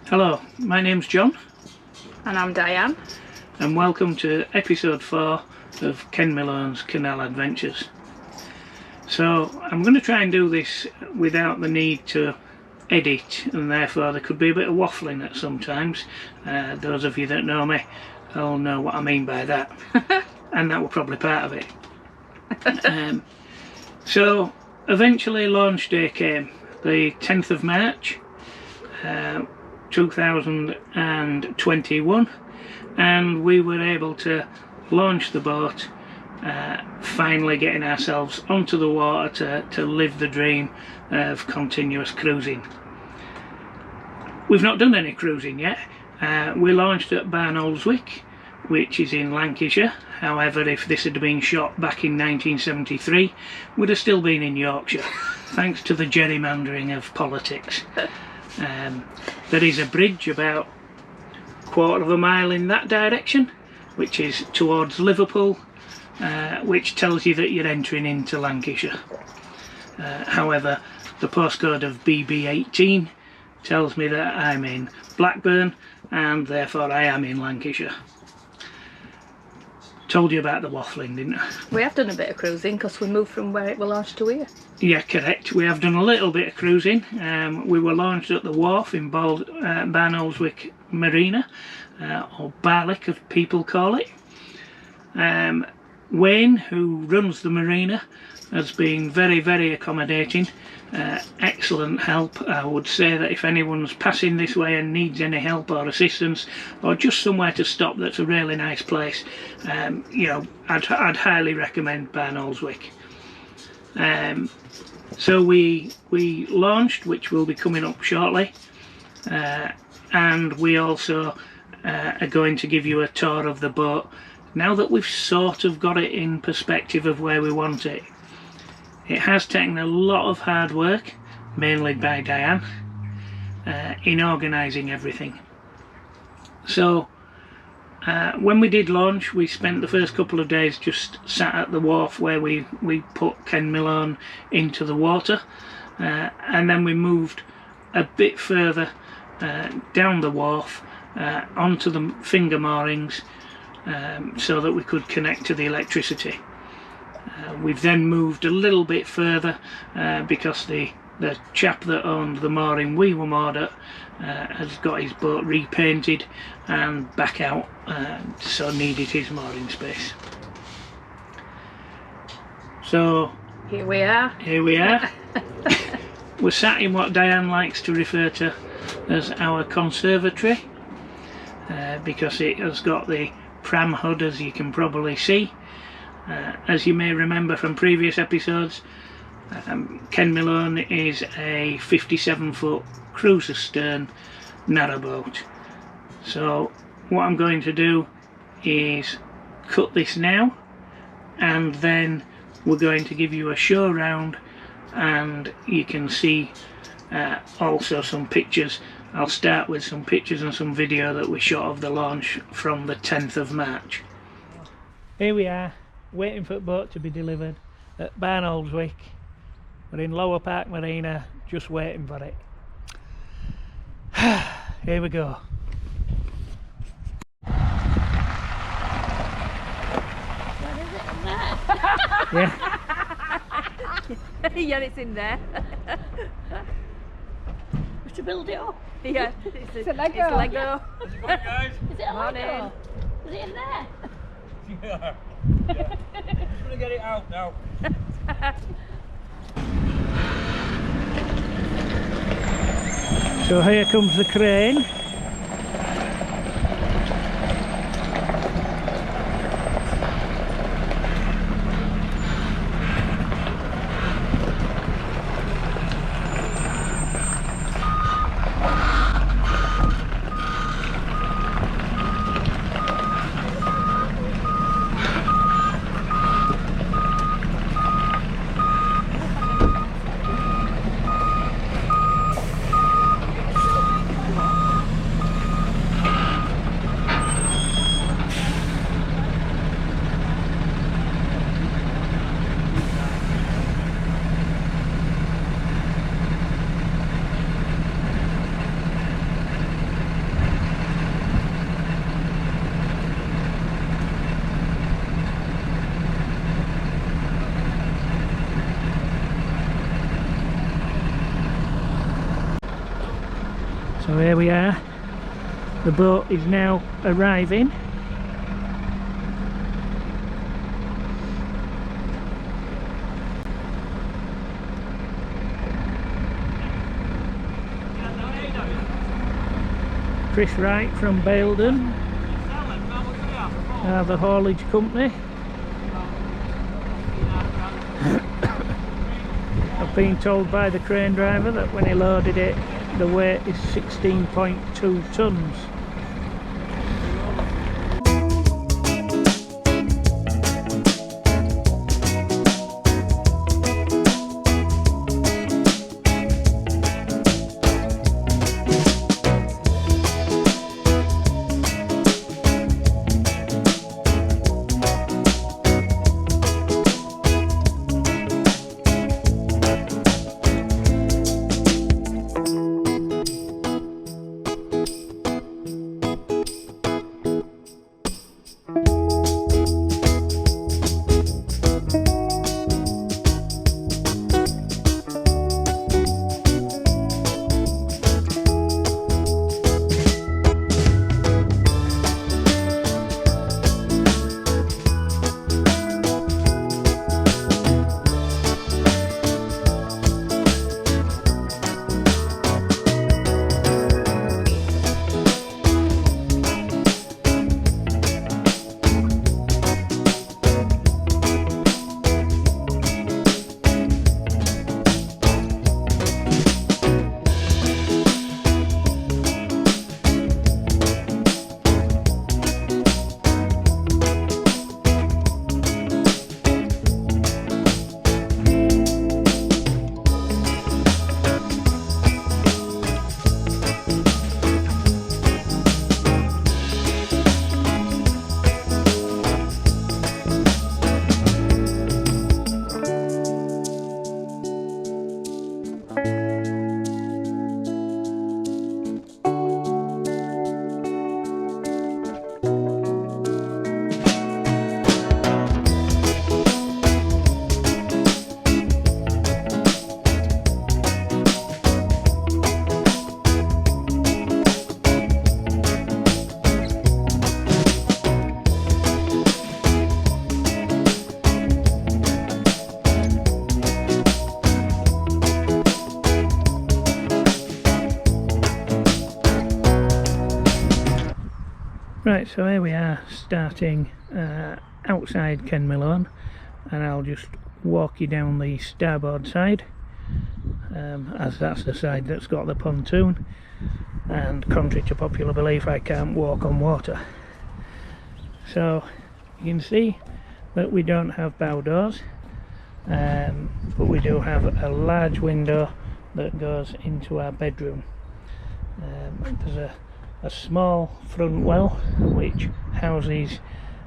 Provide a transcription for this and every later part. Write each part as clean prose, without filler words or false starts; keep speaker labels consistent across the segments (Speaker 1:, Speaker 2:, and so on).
Speaker 1: Hello, my name's John.
Speaker 2: And I'm Diane.
Speaker 1: And welcome to episode 4 of Ken Malone's Canal Adventures. So I'm going to try and do this without the need to edit, and therefore there could be a bit of waffling at some times. Those of you that know me will know what I mean by that. And that was probably part of it. So eventually launch day came, the 10th of March 2021, and we were able to launch the boat, finally getting ourselves onto the water to live the dream of continuous cruising. We've not done any cruising yet. We launched at Barnoldswick, which is in Lancashire. However, if this had been shot back in 1973, we'd have still been in Yorkshire, thanks to the gerrymandering of politics. There is a bridge about a quarter of a mile in that direction, which is towards Liverpool, which tells you that you're entering into Lancashire. However, the postcode of BB18 tells me that I'm in Blackburn, and therefore I am in Lancashire. Told you about the waffling, didn't I?
Speaker 2: We have done a bit of cruising because we moved from where it was launched to here.
Speaker 1: Yeah, correct. We have done a little bit of cruising. We were launched at the wharf in Barnoldswick Marina, or Barlick as people call it. Wayne, who runs the marina, has been very, very accommodating. Excellent help. I would say that if anyone's passing this way and needs any help or assistance, or just somewhere to stop that's a really nice place, you know, I'd highly recommend Barnoldswick. So we launched, which will be coming up shortly, and we also are going to give you a tour of the boat now that we've sort of got it in perspective of where we want it. It has taken a lot of hard work, mainly by Diane, in organising everything. So when we did launch, we spent the first couple of days just sat at the wharf where we put Ken Malone into the water, and then we moved a bit further down the wharf onto the finger moorings, so that we could connect to the electricity. We've then moved a little bit further because the chap that owned the mooring we were moored at has got his boat repainted and back out, so needed his mooring space. So
Speaker 2: Here we are.
Speaker 1: We're sat in what Diane likes to refer to as our conservatory, because it has got the pram hood, as you can probably see. As you may remember from previous episodes, Ken Malone is a 57-foot cruiser stern narrowboat. So what I'm going to do is cut this now, and then we're going to give you a show round, and you can see also some pictures. I'll start with some pictures and some video that we shot of the launch from the 10th of March. Here we are, waiting for the boat to be delivered at Barnoldswick. We're in Lower Park Marina, just waiting for it. Here we go.
Speaker 2: What is it in there?
Speaker 1: Yeah.
Speaker 2: Yeah, it's in there.
Speaker 1: To build it up.
Speaker 2: Yeah, it's a Lego. It's Lego.
Speaker 3: How's it going, guys?
Speaker 2: Is it a Lego? Is it in there?
Speaker 3: Yeah. Just gonna get it out now.
Speaker 1: So here comes the crane. So here we are, the boat is now arriving. Chris Wright from Baildon, the haulage company. I've been told by the crane driver that when he loaded it, the weight is 16.2 tons. Right, so here we are starting outside Kenmilon, and I'll just walk you down the starboard side, as that's the side that's got the pontoon, and contrary to popular belief I can't walk on water. So you can see that we don't have bow doors, but we do have a large window that goes into our bedroom. There's a small front well which houses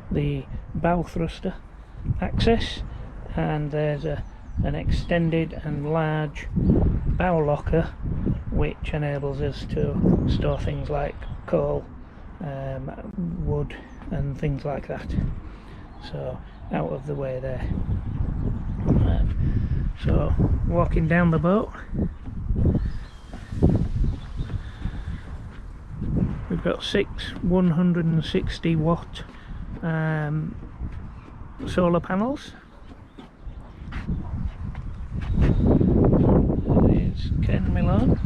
Speaker 1: the bow thruster access, and there's an extended and large bow locker which enables us to store things like coal, wood and things like that, so out of the way there. So walking down the boat, we've got 6 160 watt solar panels. There's Kenmilon.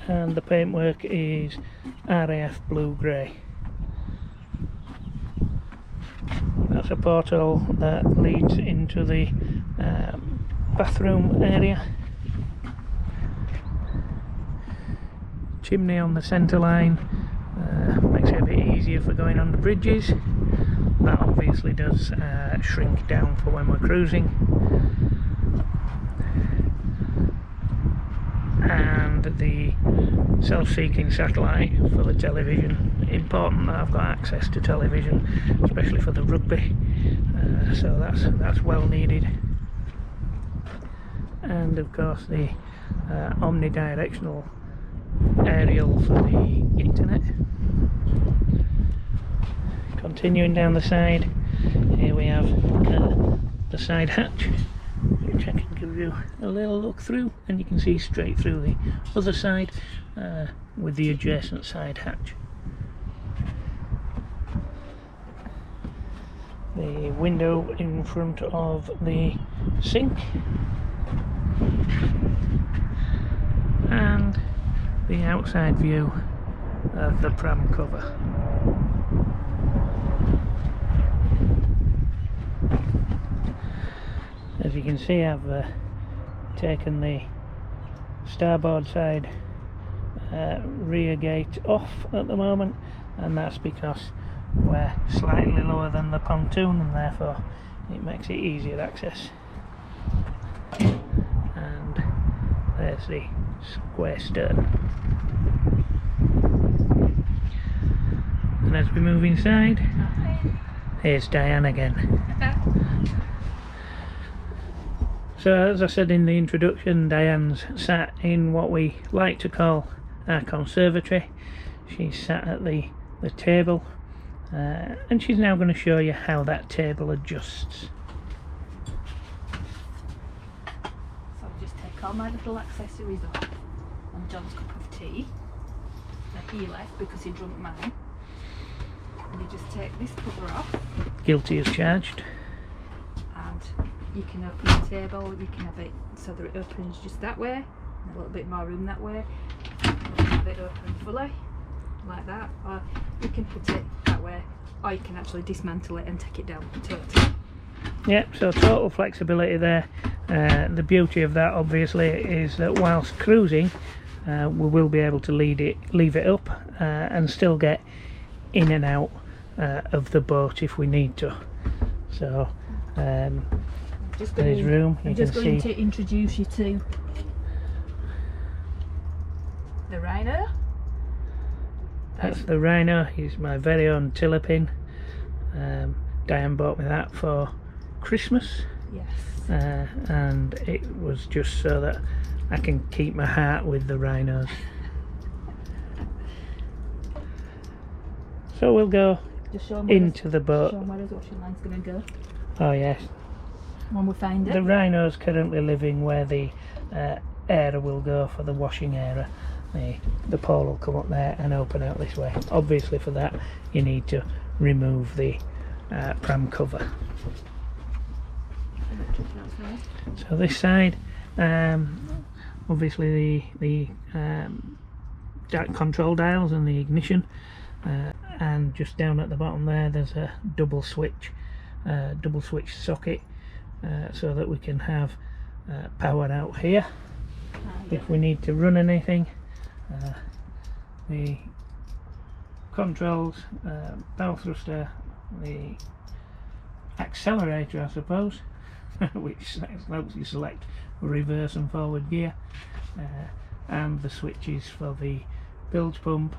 Speaker 1: And the paintwork is RAF blue grey. That's a portal that leads into the bathroom area. Chimney on the centre line, makes it a bit easier for going under bridges. That obviously does shrink down for when we're cruising. And the self-seeking satellite for the television. Important that I've got access to television, especially for the rugby, so that's well needed. And of course the omnidirectional aerial for the internet. Continuing down the side, here we have the side hatch, which I can give you a little look through, and you can see straight through the other side with the adjacent side hatch. The window in front of the sink, and the outside view of the pram cover. As you can see, I've taken the starboard side rear gate off at the moment, and that's because we're slightly lower than the pontoon, and therefore it makes it easier access. And there's the square stern. And as we move inside, here's Diane again. So as I said in the introduction, Diane's sat in what we like to call our conservatory. She's sat at the table, and she's now going to show you how that table adjusts.
Speaker 2: So I'll just take all my little accessories off, and John's cup of tea that he left because he drunk mine. And you just take this cover off.
Speaker 1: Guilty as charged.
Speaker 2: And you can open the table, you can have it so that it opens just that way, and a little bit more room that way. You can have it open fully, like that, or you can put it that way, or you can actually dismantle it and take it down totally.
Speaker 1: Yep, so total flexibility there. The beauty of that obviously is that whilst cruising, we will be able to leave it up and still get in and out of the boat if we need to. So there's room.
Speaker 2: I'm just going to introduce you to the Rhino.
Speaker 1: That's the Rhino. He's my very own tiller pin. Diane bought me that for Christmas.
Speaker 2: Yes.
Speaker 1: And it was just so that I can keep my heart with the Rhinos. So we'll go into the boat.
Speaker 2: Show them where his washing line's going to go.
Speaker 1: Oh yes.
Speaker 2: When we find it.
Speaker 1: The Rhino's currently living where the area will go for the washing area. The pole will come up there and open out this way. Obviously for that you need to remove the pram cover. So this side, obviously the control dials and the ignition, and just down at the bottom there's a double switch socket, so that we can have power out here if we need to run anything. The controls, bow thruster, the accelerator I suppose, which helps you select reverse and forward gear, and the switches for the bilge pump,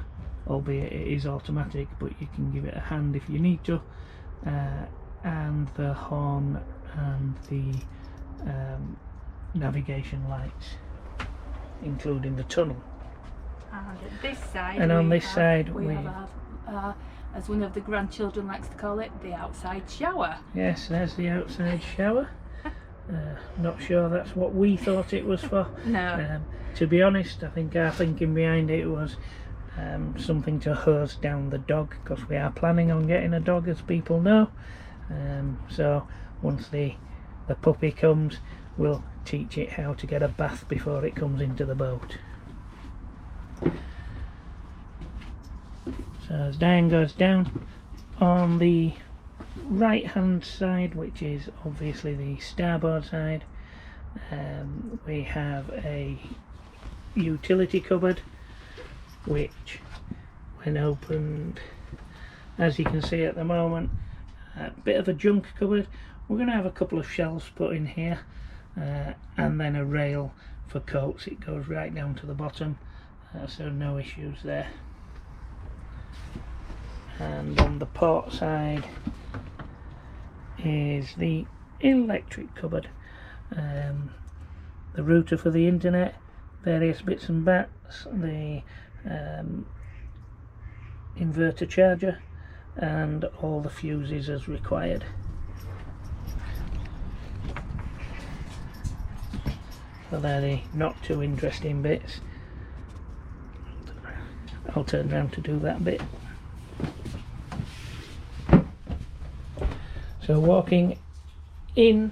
Speaker 1: albeit it is automatic, but you can give it a hand if you need to, and the horn and the navigation lights, including the tunnel.
Speaker 2: And at this side,
Speaker 1: and on this side
Speaker 2: we have our, as one of the grandchildren likes to call it, the outside shower.
Speaker 1: Yes, there's the outside shower. Not sure that's what we thought it was for.
Speaker 2: No.
Speaker 1: To be honest, I think our thinking behind it was something to hose down the dog, because we are planning on getting a dog, as people know. So once the puppy comes, we'll teach it how to get a bath before it comes into the boat. So as Diane goes down, on the right hand side, which is obviously the starboard side, we have a utility cupboard, which when opened, as you can see at the moment, a bit of a junk cupboard. We're going to have a couple of shelves put in here, and then a rail for coats. It goes right down to the bottom, so no issues there. And on the port side is the electric cupboard, the router for the internet, various bits and bats, the inverter charger, and all the fuses as required. So they're the not too interesting bits. I'll turn around to do that bit. So walking in,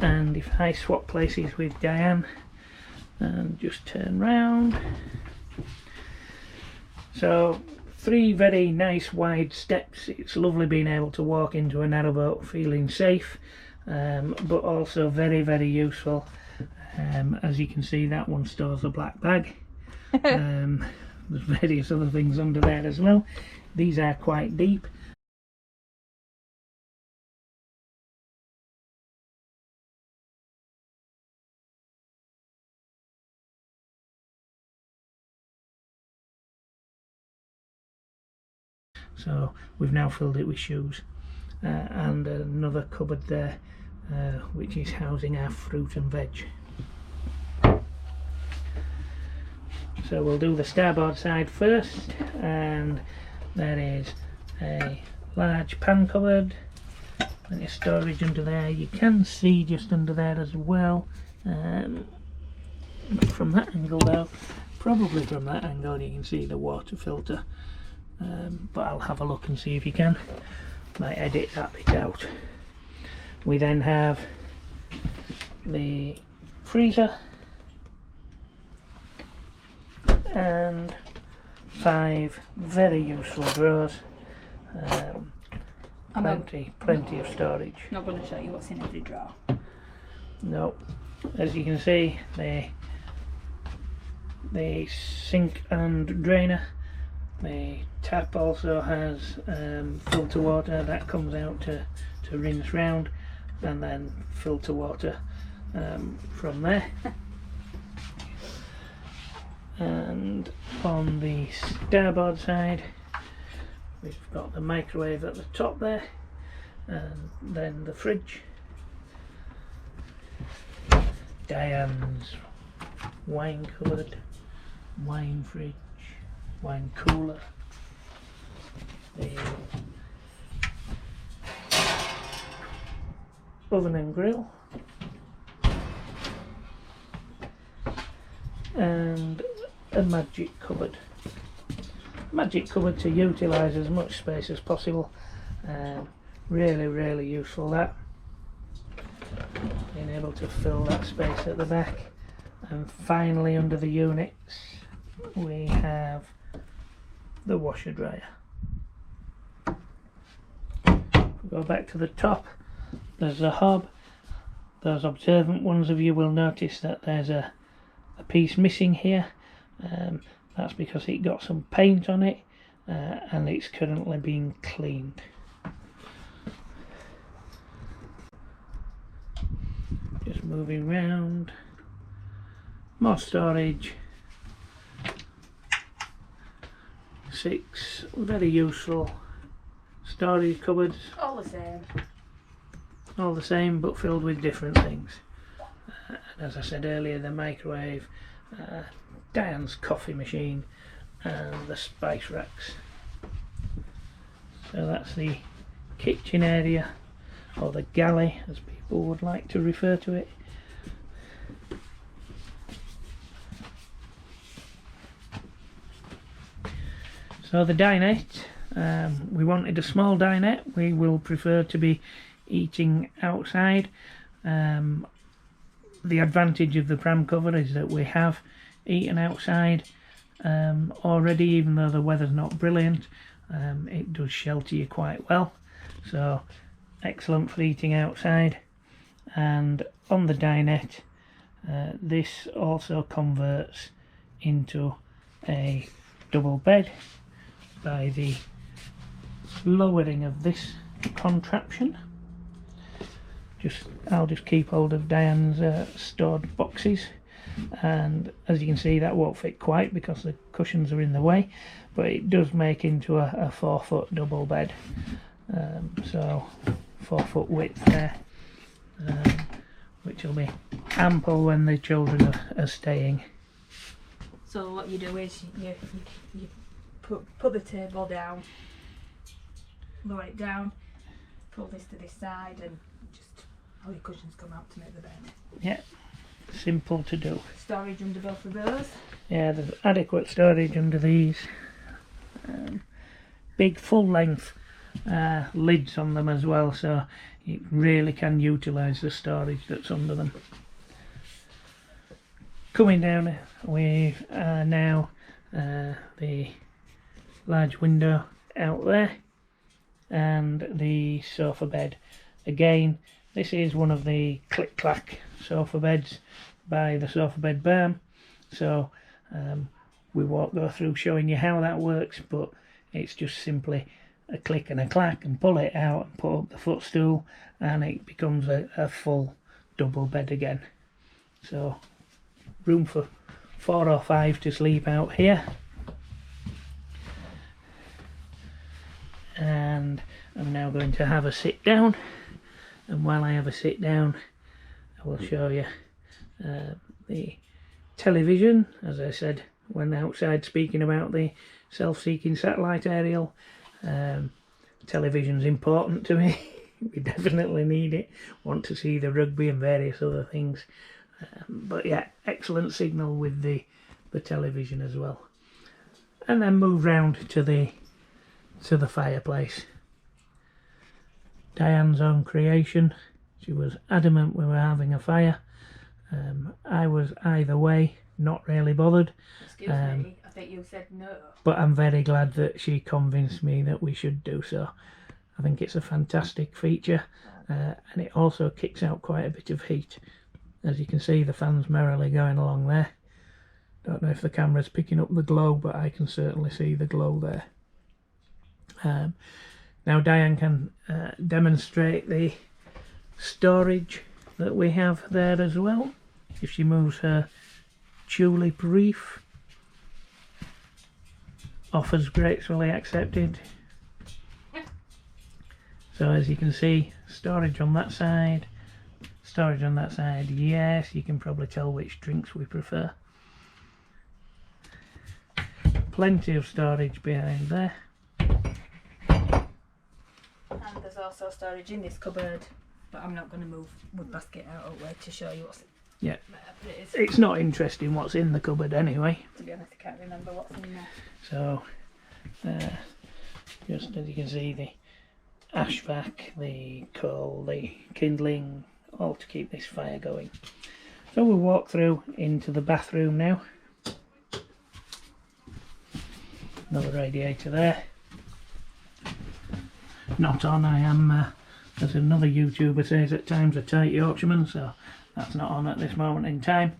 Speaker 1: and if I swap places with Diane and just turn round. So 3 very nice wide steps. It's lovely being able to walk into a narrowboat feeling safe, but also very, very useful. As you can see, that one stores a black bag. There's various other things under there as well. These are quite deep. So we've now filled it with shoes, and another cupboard there, which is housing our fruit and veg. So we'll do the starboard side first, and there is a large pan cupboard, plenty of storage under there. You can see just under there as well, not from that angle though, probably from that angle you can see the water filter. But I'll have a look and see if you can. Might edit that bit out. We then have the freezer and 5 very useful drawers. Plenty of storage.
Speaker 2: Not going to show you what's in every drawer.
Speaker 1: No, as you can see, the sink and drainer. The tap also has filter water that comes out to rinse round, and then filter water from there. And on the starboard side we've got the microwave at the top there, and then the fridge, Diane's wine cupboard, wine fridge, wine cooler, the oven and grill, and a magic cupboard. Magic cupboard to utilise as much space as possible. Really useful, that. Being able to fill that space at the back. And finally, under the units we have the washer dryer. Go back to the top, there's a hob. Those observant ones of you will notice that there's a piece missing here. That's because it got some paint on it, and it's currently being cleaned. Just moving round, more storage. 6 very useful storage cupboards.
Speaker 2: All the same.
Speaker 1: All the same, but filled with different things. And as I said earlier, the microwave, Diane's coffee machine, and the spice racks. So that's the kitchen area, or the galley as people would like to refer to it. So the dinette, we wanted a small dinette. We will prefer to be eating outside. The advantage of the pram cover is that we have eaten outside already, even though the weather's not brilliant. It does shelter you quite well, so excellent for eating outside. And on the dinette, this also converts into a double bed by the lowering of this contraption. I'll just keep hold of Diane's stored boxes, and as you can see, that won't fit quite because the cushions are in the way, but it does make into a 4-foot double bed. So 4-foot width there, which will be ample when the children are staying.
Speaker 2: So what you do is you put the table down, lower it down, pull this to this side, and just all your cushions come out to make the bed.
Speaker 1: Yeah, simple to do.
Speaker 2: Storage under both of those.
Speaker 1: Yeah, there's adequate storage under these. Big full length lids on them as well, so you really can utilise the storage that's under them. Coming down, we are now the large window out there and the sofa bed. Again, this is one of the click-clack sofa beds by the Sofa Bed Barn, so we won't go through showing you how that works, but it's just simply a click and a clack and pull it out and put up the footstool and it becomes a full double bed again. So room for 4 or 5 to sleep out here. And I'm now going to have a sit down, and while I have a sit down I will show you the television. As I said when outside speaking about the self-seeking satellite aerial, television's important to me. We definitely need it, want to see the rugby and various other things, but yeah, excellent signal with the television as well. And then move round to the fireplace. Diane's own creation. She was adamant we were having a fire. I was either way, not really bothered.
Speaker 2: Excuse me, I think you said no.
Speaker 1: But I'm very glad that she convinced me that we should do so. I think it's a fantastic feature, and it also kicks out quite a bit of heat. As you can see, the fan's merrily going along there. Don't know if the camera's picking up the glow, but I can certainly see the glow there. Now Diane can demonstrate the storage that we have there as well. If she moves her tulip reef, offers gracefully accepted. So as you can see, storage on that side, storage on that side. Yes, you can probably tell which drinks we prefer. Plenty of storage behind there.
Speaker 2: And there's also storage in this cupboard, but I'm not going to move wood basket out of the way to show you what's
Speaker 1: yeah.
Speaker 2: But it is.
Speaker 1: It's not interesting what's in the cupboard anyway.
Speaker 2: To be honest, I can't remember what's in there.
Speaker 1: So, just as you can see, the ashvac, the coal, the kindling, all to keep this fire going. So we'll walk through into the bathroom now. Another radiator there. Not on, I am, as another YouTuber says, at times a tight Yorkshireman, so that's not on at this moment in time.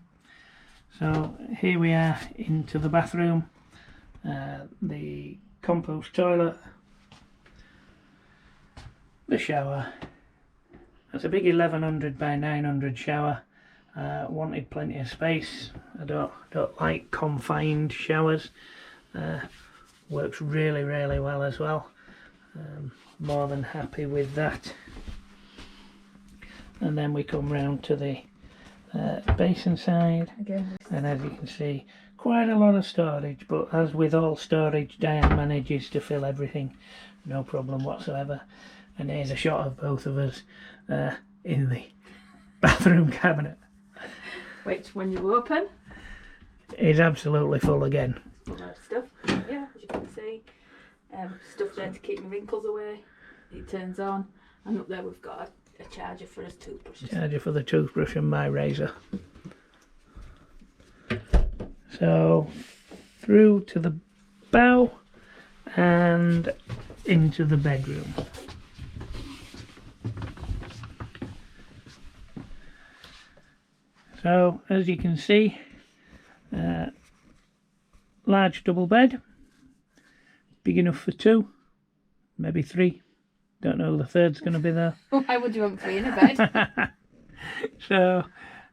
Speaker 1: So here we are into the bathroom, the compost toilet, the shower. That's a big 1100 by 900 shower. Wanted plenty of space. I don't like confined showers. Works really well as well. More than happy with that. And then we come round to the basin side,
Speaker 2: Again.
Speaker 1: and as you can see, quite a lot of storage, but as with all storage, Diane manages to fill everything, no problem whatsoever. And here's a shot of both of us in the bathroom cabinet.
Speaker 2: Which, when you open,
Speaker 1: is absolutely full again.
Speaker 2: full of stuff. Yeah, as you can see, stuff there to keep my wrinkles away. It turns on, and up there we've got a charger for his toothbrushes.
Speaker 1: Charger for the toothbrush and my razor. So through to the bow and into the bedroom. So as you can see, large double bed, big enough for 2, maybe 3. Don't know the third's going to be there.
Speaker 2: Why would you want 3 in a bed?
Speaker 1: So,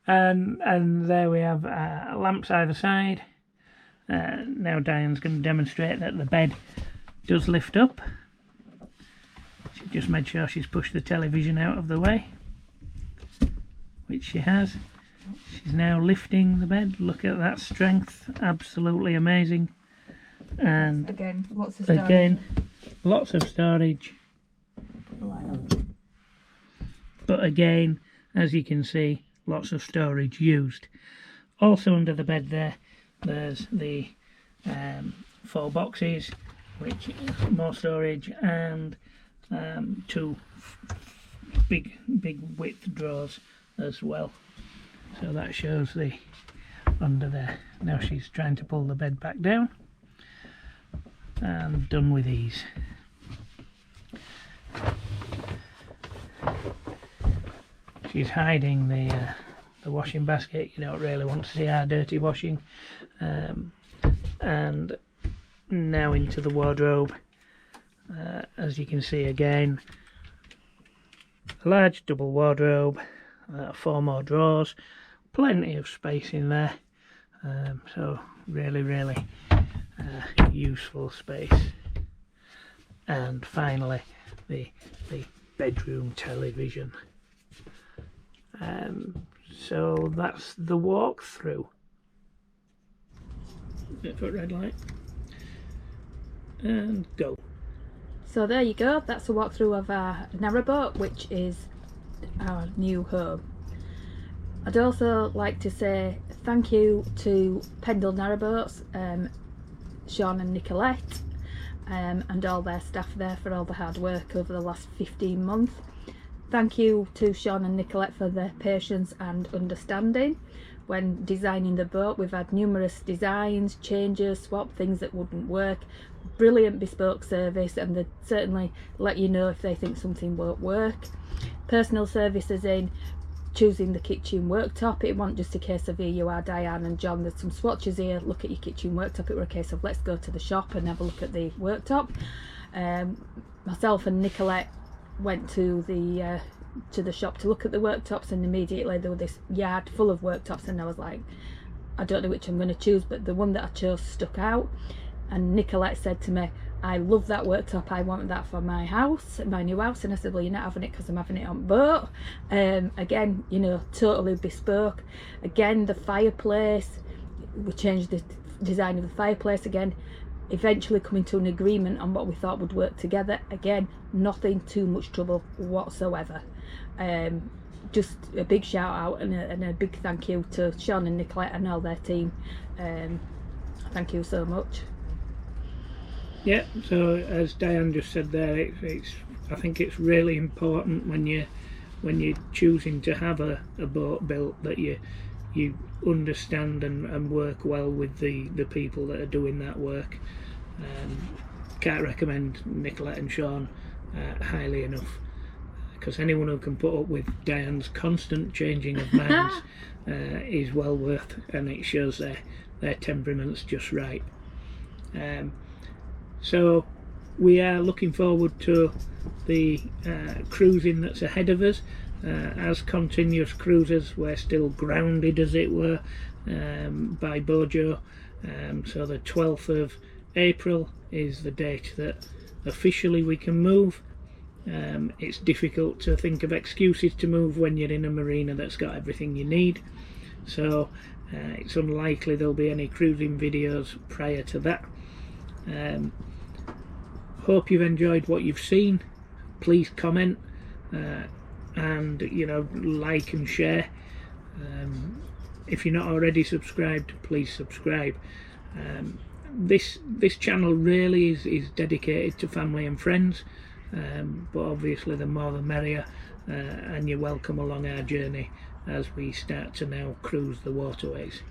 Speaker 1: and there we have lamps either side. Now Diane's going to demonstrate that the bed does lift up. She just made sure she's pushed the television out of the way, which she has. She's now lifting the bed. Look at that strength, absolutely amazing. And
Speaker 2: again, lots of storage.
Speaker 1: Again, lots of storage. But again, as you can see, lots of storage used. Also under the bed there's the 4 boxes, which is more storage, and 2 big width drawers as well. So that shows the under there. Now she's trying to pull the bed back down, and done with these. She's hiding the washing basket. You don't really want to see our dirty washing. And now into the wardrobe. As you can see again, a large double wardrobe, 4 more drawers, plenty of space in there. So really useful space. And finally the bedroom television. So that's the walkthrough. Bit for red light. And go.
Speaker 2: So there you go, that's a walkthrough of our narrowboat, which is our new home. I'd also like to say thank you to Pendle Narrowboats, Sean and Nicolette, and all their staff there for all the hard work over the last 15 months. Thank you to Sean and Nicolette for their patience and understanding when designing the boat. We've had numerous designs, changes, swap things that wouldn't work. Brilliant bespoke service, and they certainly let you know if they think something won't work. Personal services in choosing the kitchen worktop. It wasn't just a case of here you are, Diane and John, there's some swatches here, look at your kitchen worktop. It was a case of let's go to the shop and have a look at the worktop. Myself and Nicolette went to the shop to look at the worktops, and immediately there was this yard full of worktops, and I was like, I don't know which I'm going to choose, but the one that I chose stuck out. And Nicolette said to me, I love that worktop, I want that for my house, my new house. And I said, well, you're not having it because I'm having it on boat. Again, you know, totally bespoke. Again, the fireplace, we changed the design of the fireplace again, eventually coming to an agreement on what we thought would work together. Again, nothing too much trouble whatsoever. Just a big shout out and a big thank you to Sean and Nicolette and all their team. Thank you so much.
Speaker 1: Yeah, so as Diane just said there, I think it's really important when you're choosing to have a boat built that you understand and work well with the people that are doing that work. Can't recommend Nicolette and Sean highly enough, because anyone who can put up with Diane's constant changing of minds is well worth, and it shows their temperament's just right. So we are looking forward to the cruising that's ahead of us. As continuous cruisers, we're still grounded, as it were, by Bojo. So the 12th of April is the date that officially we can move. It's difficult to think of excuses to move when you're in a marina that's got everything you need. So it's unlikely there'll be any cruising videos prior to that. Hope you've enjoyed what you've seen. Please comment and, you know, like and share. If you're not already subscribed, please subscribe. This channel really is dedicated to family and friends, but obviously the more the merrier, and you're welcome along our journey as we start to now cruise the waterways.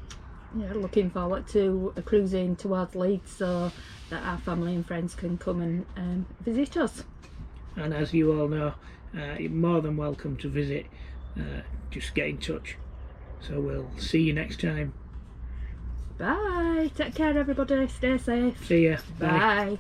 Speaker 2: Yeah, looking forward to a cruising towards Leeds so that our family and friends can come and visit us.
Speaker 1: And as you all know, you're more than welcome to visit. Just get in touch. So we'll see you next time.
Speaker 2: Bye. Take care, everybody. Stay safe.
Speaker 1: See ya. Bye.
Speaker 2: Bye.